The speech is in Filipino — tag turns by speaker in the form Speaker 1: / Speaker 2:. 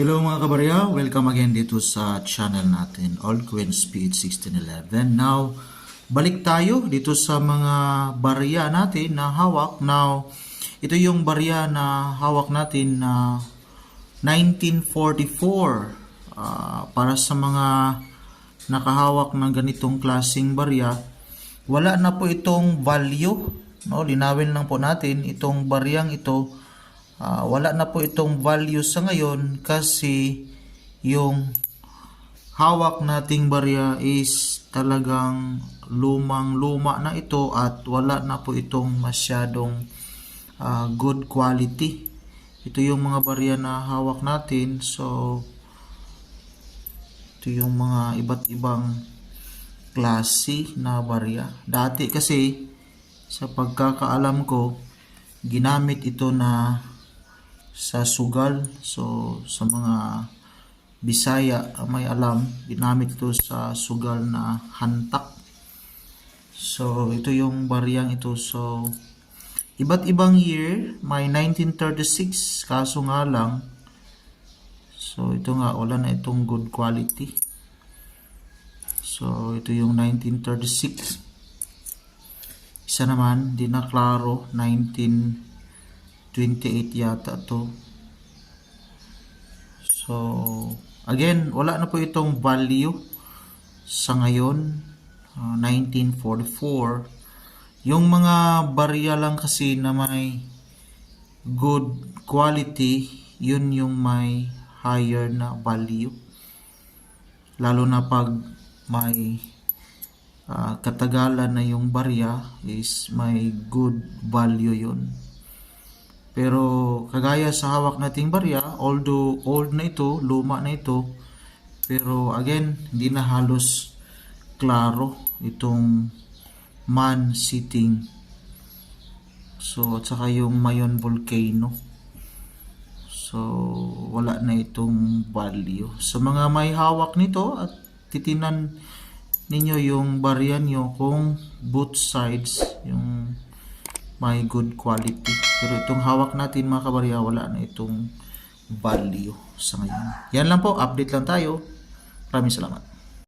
Speaker 1: Hello mga kabarya, welcome again dito sa channel natin, Altcoin Speed 1611. Now, balik tayo dito sa mga barya natin na hawak. Now, ito yung barya na hawak natin na 1944. Para sa mga nakahawak ng ganitong klaseng barya, wala na po itong value. No? Linawin lang po natin itong baryang ito. Wala na po itong value sa ngayon kasi yung hawak nating barya is talagang lumang-luma na ito at wala na po itong masyadong good quality. Ito yung mga barya na hawak natin. So, ito yung mga iba't ibang klase na barya. Dati kasi, sa pagkakaalam ko, ginamit ito na sa sugal. So sa mga Bisaya may alam, ginamit ito sa sugal na hantak. So ito yung baryang ito. So iba't ibang year, may 1936 kaso nga lang, so ito nga wala na itong good quality. So ito yung 1936. Isa naman di na klaro, 1928 yata to. So again, wala na po itong value sa ngayon. 1944. Yung mga barya lang kasi na may good quality, yun yung may higher na value, lalo na pag may katagalan na yung barya is may good value yun. Pero kagaya sa hawak nating barya, although old na ito, luma na ito, pero again, hindi na halos klaro itong man sitting. So, at saka yung Mayon Volcano. So, wala na itong value. Sa mga may hawak nito at titinan ninyo yung barya nyo kung both sides yung may good quality. Pero itong hawak natin mga kabarya, wala na itong value sa ngayon. Yan lang po, update lang tayo. Maraming salamat.